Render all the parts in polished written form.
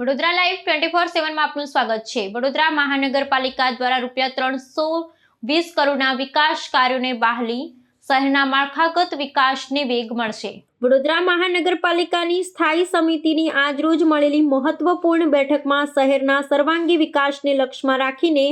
Vadodara live 24/7 માં આપનું સ્વાગત છે। વડોદરા મહાનગરપાલિકા દ્વારા ₹320 કરોડના વિકાસ કાર્યોને બહાલી, શહેરના માળખાગત વિકાસને વેગ મળશે। વડોદરા મહાનગરપાલિકાની સ્થાયી સમિતિની આજરોજ મળેલી મહત્વપૂર્ણ બેઠકમાં શહેરના સર્વાંગી વિકાસને લક્ષ્યમાં રાખીને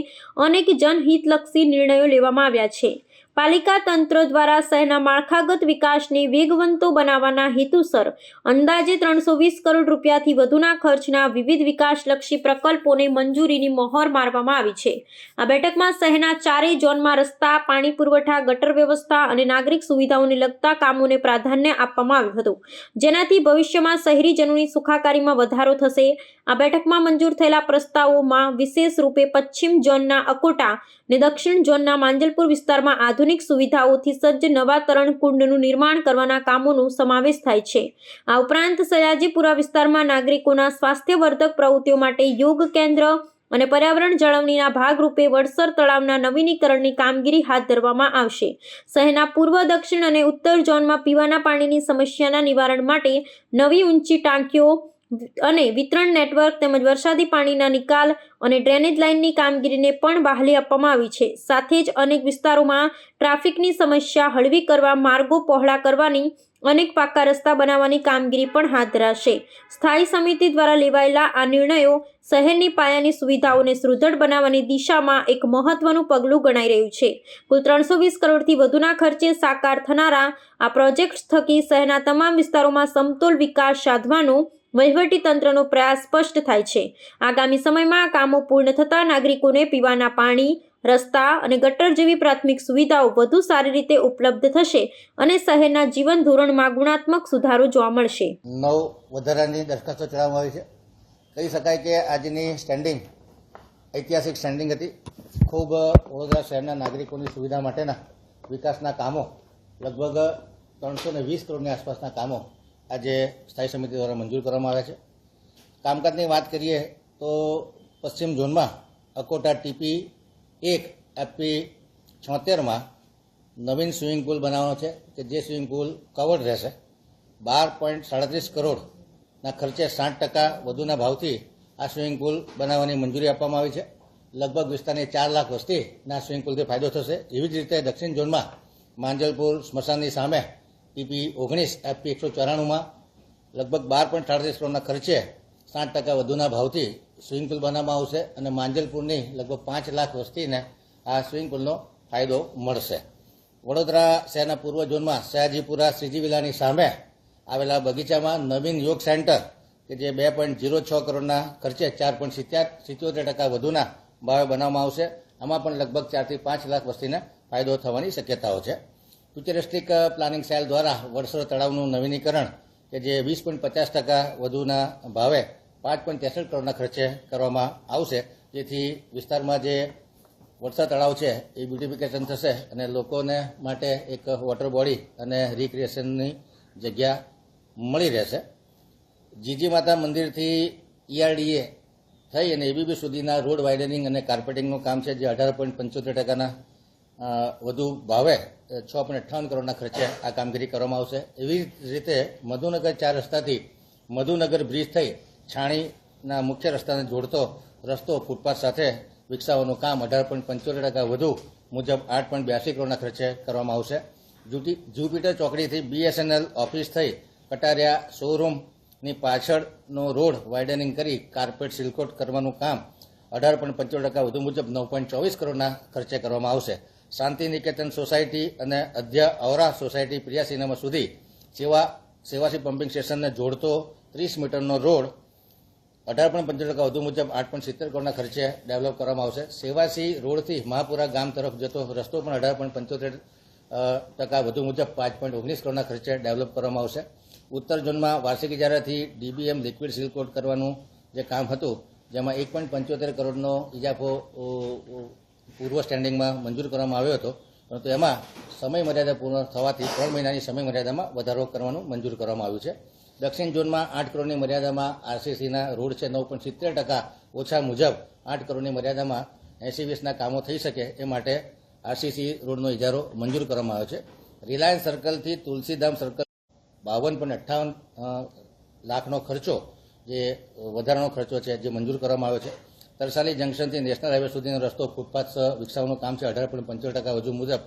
અનેક જનહિતલક્ષી નિર્ણયો લેવામાં આવ્યા છે। પાલિકા તંત્ર દ્વારા શહેરના માળખાગત વિકાસને વેગવંતો બનાવવાના હેતુસર અંદાજે ₹320 કરોડ રૂપિયાથી વધુના ખર્ચના વિવિધ વિકાસલક્ષી પ્રકલ્પોને મંજૂરીની મહોર મારવામાં આવી છે। આ બેઠકમાં શહેરના ચારેય ઝોનમાં રસ્તા, પાણી પુરવઠા, ગટર વ્યવસ્થા અને નાગરિક સુવિધાઓને લગતા કામોને પ્રાધાન્ય આપવામાં આવ્યું હતું, જેનાથી ભવિષ્યમાં શહેરીજનોની સુખાકારીમાં વધારો થશે। આ બેઠકમાં મંજૂર થયેલા પ્રસ્તાવોમાં વિશેષ રૂપે પશ્ચિમ ઝોનના અકોટા અને દક્ષિણ ઝોનના માંજલપુર વિસ્તારમાં આધુનિક સુવિધાઓથી સજ્જ નવા તરણ કુંડનું નિર્માણ કરવાના કામોનો સમાવેશ થાય છે। આ ઉપરાંત સયાજીપુરા વિસ્તારમાં નાગરિકોના સ્વાસ્થ્યવર્ધક પ્રવૃત્તિઓ માટે યોગ કેન્દ્ર અને પર્યાવરણ જાળવણીના ભાગરૂપે વડસર તળાવના નવીનીકરણની કામગીરી હાથ ધરવામાં આવશે। શહેરના પૂર્વ, દક્ષિણ અને ઉત્તર ઝોનમાં પીવાના પાણીની સમસ્યાના નિવારણ માટે નવી ઊંચી ટાંકીઓ અને વિતરણ નેટવર્ક તેમજ વરસાદી પાણીના નિકાલ અને ડ્રેનેજ લાઇનની કામગીરીને પણ બહાલી આપવામાં આવી છે। સાથે જ અનેક વિસ્તારોમાં ટ્રાફિકની સમસ્યા હળવી કરવા માર્ગો પહોળા કરવાની અનેક પાકા રસ્તા બનાવવાની કામગીરી પણ હાથ ધરાશે। સ્થાયી સમિતિ દ્વારા લેવાયેલા આ નિર્ણયો શહેરની પાયાની સુવિધાઓને સુદૃઢ બનાવવાની દિશામાં એક મહત્વનું પગલું ગણાઈ રહ્યું છે। કુલ 320 કરોડથી વધુના ખર્ચે સાકાર થનારા આ પ્રોજેક્ટ્સ થકી શહેરના તમામ વિસ્તારોમાં સમતોલ વિકાસ સાધવાનો વહીવટી તંત્રનો પ્રયાસ સ્પષ્ટ થાય છે। આગામી સમયમાં આ કામો પૂર્ણ થતાં નાગરિકોને પીવાના પાણી, રસ્તા અને ગટર જેવી પ્રાથમિક સુવિધાઓ વધુ સારી રીતે ઉપલબ્ધ થશે અને શહેરના જીવન ધોરણમાં ગુણાત્મક સુધારો જોવા મળશે। 9 વધારાની દરખાસ્તો ચડાવવામાં આવી છે। કહી શકાય કે આજની સ્ટેન્ડિંગ ઐતિહાસિક સ્ટેન્ડિંગ હતી। ખૂબ વડોદરા શહેરના નાગરિકોની સુવિધા માટેના વિકાસના કામો લગભગ 320 કરોડની આસપાસના કામો આજે સ્થાયી સમિતિ દ્વારા મંજૂર કરવામાં આવ્યા છે। કામકાજની વાત કરીએ તો પશ્ચિમ ઝોનમાં અકોટા ટીપી 1 એફપી 76માં નવીન સ્વિમિંગ પુલ બનાવવાનો છે કે જે સ્વિમિંગ પુલ કવર્ડ રહેશે। 12.37 કરોડના ખર્ચે 60% વધુના ભાવથી આ સ્વિમિંગ પુલ બનાવવાની મંજૂરી આપવામાં આવી છે। લગભગ વિસ્તારની 4 લાખ વસ્તીના સ્વિમિંગ પુલથી ફાયદો થશે। એવી જ રીતે દક્ષિણ ઝોનમાં માંજલપુર સ્મશાનની સામે ટીપી 19 એફપી 194માં લગભગ 12.38 કરોડના ખર્ચે 60% વધુના ભાવથી સ્વિમિંગ પુલ બનાવવામાં આવશે અને માંજલપુરની લગભગ 5 લાખ વસ્તીને આ સ્વિમિંગ પુલનો ફાયદો મળશે। વડોદરા શહેરના પૂર્વ ઝોનમાં સયાજીપુરા શ્રીજી વિલાની સામે આવેલા બગીચામાં નવીન યોગ સેન્ટર કે જે 2.06 કરોડના ખર્ચે 4.77% વધુના ભાવે બનાવવામાં આવશે। આમાં પણ લગભગ 4 થી 5 લાખ વસ્તીને ફાયદો થવાની શક્યતાઓ છે। ફ્યુચરિસ્ટિક પ્લાનિંગ સેલ દ્વારા વડસર તળાવનું નવીનીકરણ કે જે 20.50% વધુના ભાવે 5.63 કરોડના ખર્ચે કરવામાં આવશે, જેથી વિસ્તારમાં જે વડસર તળાવ છે એ બ્યુટિફિકેશન થશે અને લોકોને માટે એક વોટર બોડી અને રિક્રિએશનની જગ્યા મળી રહેશે। જીજી માતા મંદિરથી ERDA થઈ અને ABB સુધીના રોડ વાઇડનિંગ અને કાર્પેટિંગનું કામ છે જે 18.75%ના વધુ ભાવે 6.58 કરોડના ખર્ચે આ કામગીરી કરવામાં આવશે। એવી જ રીતે મધુનગર 4 રસ્તાથી મધુનગર બ્રિજ થઈ છાણીના મુખ્ય રસ્તાને જોડતો રસ્તો ફૂટપાથ સાથે વિકસાવવાનું કામ 18.75% વધુ મુજબ 8.82 કરોડના ખર્ચે કરવામાં આવશે। જુપિટર ચોકડીથી BSNL ઓફિસ થઈ કટારિયા શોરૂમની પાછળનો રોડ વાઇડનિંગ કરી કાર્પેટ સિલકોટ કરવાનું કામ 18.75% વધુ મુજબ 9.24 કરોડના ખર્ચે કરવામાં આવશે। શાંતિ નિકેતન સોસાયટી અને અધ્યા ઔરા સોસાયટી પ્રિયા સિનેમા સુધી સેવાસી પમ્પિંગ સ્ટેશનને જોડતો 30 મીટરનો રોડ 18.75% વધુ મુજબ 8.70 કરોડના ખર્ચે ડેવલપ કરવામાં આવશે। સેવાસી રોડથી મહાપુરા ગામ તરફ જતો રસ્તો પણ 18.75% વધુ મુજબ 5.19 કરોડના ખર્ચે ડેવલપ કરવામાં આવશે। ઉત્તર ઝોનમાં વાર્ષિક ઇજારાથી DBM લિક્વિડ સિલકોટ કરવાનું જે કામ હતું જેમાં 1.75 કરોડનો ઇજાફો પૂર્વ સ્ટેન્ડિંગમાં મંજૂર કરવામાં આવ્યો હતો, પરંતુ એમાં સમય મર્યાદા પૂર્ણ થવાથી 3 મહિનાની સમય મર્યાદામાં વધારો કરવાનું મંજૂર કરવામાં આવ્યું છે। દક્ષિણ ઝોનમાં 8 કરોડની મર્યાદામાં RCCના રોડ છે 9.70% ઓછા મુજબ 8 કરોડની મર્યાદામાં 80-20ના કામો થઈ શકે એ માટે RCC રોડનો ઇજારો મંજૂર કરવામાં આવ્યો છે। રિલાયન્સ સર્કલથી તુલસીધામ સર્કલ 52.58 લાખનો ખર્ચો જે વધારાનો ખર્ચો છે જે મંજૂર કરવામાં આવ્યો છે. તરસાલી જંકશનથી નેશનલ હાઈવે સુધીનો રસ્તો ફૂટપાથ વિકસાવવાનું કામ છે 18.75% હજુ મુજબ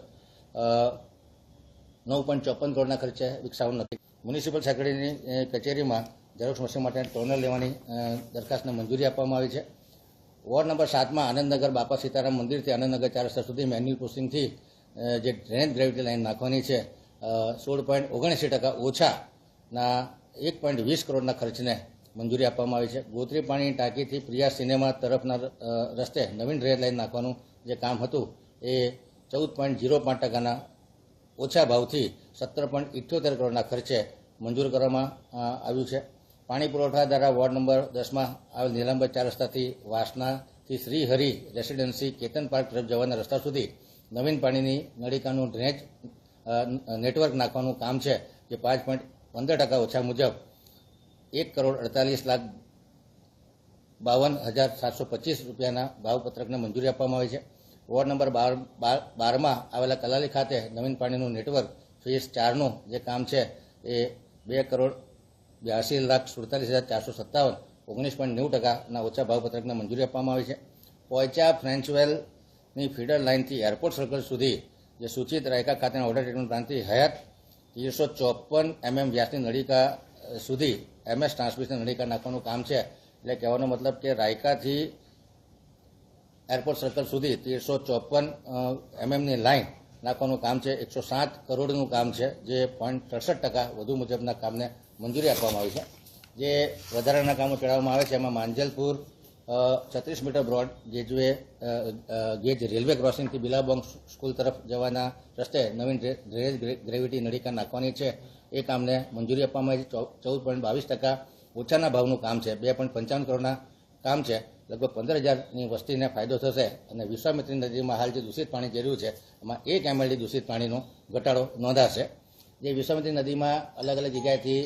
9.54 કરોડના ખર્ચે વિકસાવવાનું નક્કી. મ્યુનિસિપલ સેક્રેટરીની કચેરીમાં ઝેરોક્ષ મશીન માટે ટોનર લેવાની દરખાસ્તને મંજૂરી આપવામાં આવી છે. વોર્ડ નંબર 7માં આનંદનગર બાપા સીતારામ મંદિરથી આનંદનગર 4 રસ્તા સુધી મેન્યુઅલ પુશિંગથી જે ડ્રેનેજ ગ્રેવિટી લાઇન નાખવાની છે 16.79% ઓછાના 1.20 કરોડના ખર્ચને મંજૂરી આપવામાં આવી છે. ગોત્રી પાણીની ટાંકીથી પ્રિયા સિનેમા તરફના રસ્તે નવીન ડ્રેનેજ લાઇન નાખવાનું જે કામ હતું એ 14.05%ના ઓછા ભાવથી 17.78 કરોડના ખર્ચે મંજૂર કરવામાં આવ્યું છે. પાણી પુરવઠા દ્વારા વોર્ડ નંબર 10માં આવેલ નીલાંબર 4 રસ્તાથી વાસનાથી શ્રી હરિ રેસિડેન્સી કેતન પાર્ક તરફ જવાના રસ્તા સુધી નવીન પાણીની નળિકાનું ડ્રેનેજ નેટવર્ક નાખવાનું કામ છે જે 5.15% ઓછા મુજબ 1,48,52,725 રૂપિયાના ભાવપત્રકને મંજૂરી આપવામાં આવી છે. વોર્ડ નંબર 12માં આવેલા કલાલી ખાતે નવીન પાણીનું નેટવર્ક ફેઝ 4નું જે કામ છે એ 2,82,47,457 19.90%ના ઓછા ભાવપત્રકને મંજૂરી આપવામાં આવી છે. પોઈચા ફ્રેન્ચવેલની ફીડર લાઇનથી એરપોર્ટ સર્કલ સુધી જે સૂચિત રાયકા ખાતેના ઓર્ડર ટ્રીટમેન્ટ પ્લાન્ટથી હયાત 354 mm વ્યાસની નળિકા સુધી MS ટ્રાન્સમિશન નળિકા નાખવાનું કામ છે. એટલે કહેવાનો મતલબ કે રાયકાથી એરપોર્ટ સર્કલ સુધી 354 mmની લાઇન નાખવાનું કામ છે. 107 કરોડનું કામ છે જે 0.63% વધુ મુજબના કામને મંજૂરી આપવામાં આવી છે. જે વધારાના કામો ચડાવવામાં આવે છે એમાં Manjalpur 36 metre broad gauge railway ક્રોસિંગથી બિલાબોંગ સ્કૂલ તરફ જવાના રસ્તે નવીન ડ્રેનેજ ગ્રેવિટી નળિકા નાખવાની છે. એ કામને મંજૂરી આપવામાં આવી છે. 14.22% ઓછાના ભાવનું કામ છે. 2.55 કરોડના કામ છે. લગભગ 15,000ની વસ્તીને ફાયદો થશે. અને વિશ્વામિત્રી નદીમાં હાલ જે દૂષિત પાણી જઈ રહ્યું છે એમાં 1 MLD દૂષિત પાણીનો ઘટાડો નોંધાશે. જે વિશ્વામિત્રી નદીમાં અલગ અલગ જગ્યાએથી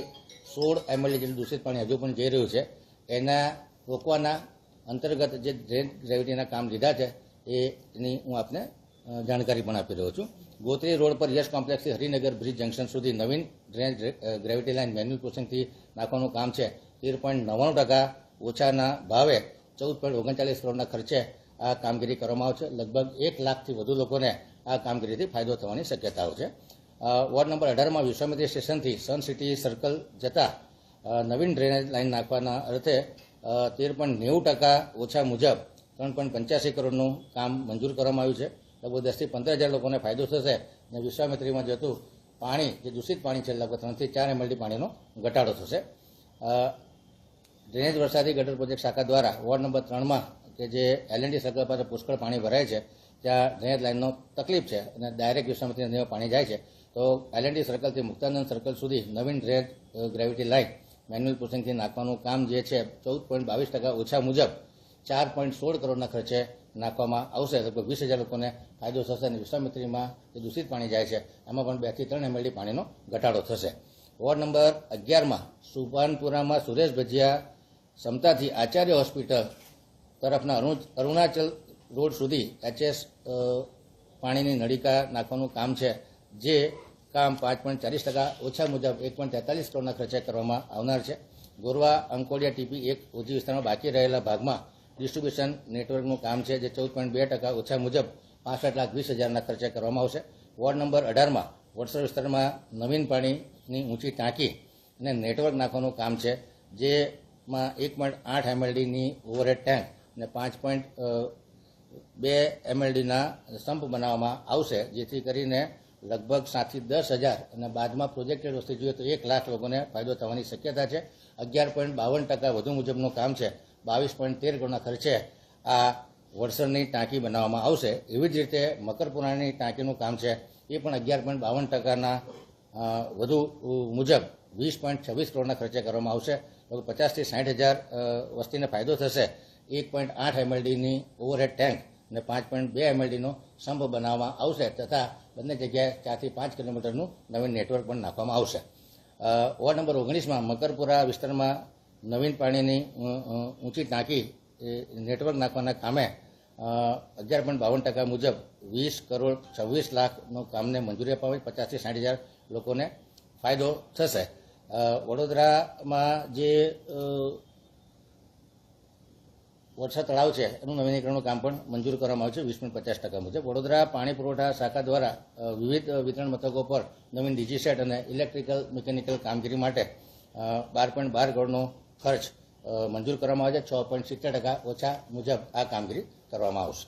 16 MLD જેટલું દૂષિત પાણી હજુ પણ જઈ રહ્યું છે. એના રોકવાના અંતર્ગત જે ડ્રેન ગ્રેવિટીના કામ લીધા છે એની હું આપને જાણકારી પણ આપી રહ્યો છું. ગોત્રી રોડ પર યશ કોમ્પ્લેક્સથી હરિનગર બ્રિજ જંકશન સુધી નવીન ડ્રેનેજ ગ્રેવિટી લાઇન મેન્યુઅલ પુશિંગથી નાખવાનું કામ છે. 13.99% ઓછાના ભાવે 14.39 કરોડના ખર્ચે આ કામગીરી કરવામાં આવશે. લગભગ 1 લાખથી વધુ લોકોને આ કામગીરીથી ફાયદો થવાની શક્યતાઓ છે. વોર્ડ નંબર 18માં વિશ્વામિત્રી સ્ટેશનથી સન સિટી સર્કલ જતા નવીન ડ્રેનેજ લાઇન નાખવાના અર્થે 13.90% ઓછા મુજબ 3.85 કરોડનું કામ મંજૂર કરવામાં આવ્યું છે. લગભગ 10,000 થી 15,000 લોકોને ફાયદો થશે. અને વિશ્વામિત્રીમાં જતું પાણી જે દૂષિત પાણી છે લગભગ 3 થી 4 MLD પાણીનો ઘટાડો થશે. ડ્રેનેજ વરસાદી ગટર પ્રોજેક્ટ શાખા દ્વારા વોર્ડ નંબર 3માં કે જે LND સર્કલ પાસે પુષ્કળ પાણી ભરાય છે ત્યાં ડ્રેનેજ લાઇનનો તકલીફ છે અને ડાયરેક્ટ વિશ્વામિત્રી નદીમાં પાણી જાય છે. તો LND સર્કલથી મુક્તાનંદ સર્કલ સુધી નવીન ડ્રેનેજ ગ્રેવિટી લાઇન મેન્યુઅલ પુશિંગથી નાખવાનું કામ જે છે 14.22% ઓછા મુજબ 4.16 કરોડના ખર્ચે નાખવામાં આવશે. લગભગ 20,000 લોકોને ફાયદો થશે અને વિશ્વામિત્રીમાં જે દૂષિત પાણી જાય છે એમાં પણ 2 થી 3 MLD પાણીનો ઘટાડો થશે. વોર્ડ નંબર 11માં સુભાનપુરામાં સુરેશ ભજીયા સમતાથી આચાર્ય હોસ્પિટલ તરફના અરુણાચલ રોડ સુધી HS પાણીની નળિકા નાખવાનું કામ છે. જે કામ 5.40% ઓછા મુજબ 1.43 કરોડના ખર્ચે કરવામાં આવનાર છે. ગોરવા અંકોડિયા TP1 ઓજી વિસ્તારમાં બાકી રહેલા ભાગમાં ડિસ્ટ્રીબ્યુશન નેટવર્કનું કામ છે જે 14.2% ઓછા મુજબ 65,20,000ના ખર્ચે કરવામાં આવશે. વોર્ડ નંબર 18માં વડસર વિસ્તારમાં નવીન પાણીની ઊંચી ટાંકી અને નેટવર્ક નાખવાનું કામ છે જેમાં 1.8 MLDની ઓવરહેડ ટેન્ક અને 5.2 MLDના સંપ બનાવવામાં આવશે. જેથી કરીને લગભગ 7,000 થી 10,000 અને બાદમાં પ્રોજેક્ટેડ વસ્તી જોઈએ તો 1 લાખ લોકોને ફાયદો થવાની શક્યતા છે. 11.52% વધુ મુજબનું કામ છે. 22.13 કરોડના ખર્ચે આ વડસરની ટાંકી બનાવવામાં આવશે. એવી જ રીતે મકરપુરાની ટાંકીનું કામ છે એ પણ 11.52%ના વધુ મુજબ 20.26 કરોડના ખર્ચે કરવામાં આવશે. લગભગ 50,000 થી 60,000 વસ્તીને ફાયદો થશે. 1.8 MLDની ઓવરહેડ ટેન્ક અને 5.2 MLDનો સંપ બનાવવામાં આવશે તથા બંને જગ્યાએ 4 થી 5 કિલોમીટરનું નવીન નેટવર્ક પણ નાખવામાં આવશે. વોર્ડ નંબર 19માં મકરપુરા વિસ્તારમાં નવીન પાણીની ઊંચી ટાંકી નેટવર્ક નાખવાના કામે 11.52% મુજબ 20,26,00,000નું કામને મંજૂરી આપવામાં 50,000 થી 60,000 લોકોને ફાયદો થશે. વડોદરામાં જે વરસાદ તળાવ છે એનું નવીનીકરણનું કામ પણ મંજૂર કરવામાં આવ્યું છે 20.50% મુજબ. વડોદરા પાણી પુરવઠા શાખા દ્વારા વિવિધ વિતરણ મથકો પર નવીન ડીજી સેટ અને ઇલેક્ટ્રિકલ મિકેનિકલ કામગીરી માટે 12.12 કરોડનો ખર્ચ મંજૂર કરવામાં આવે છે. 6.70% ઓછા મુજબ આ કામગીરી કરવામાં આવશે.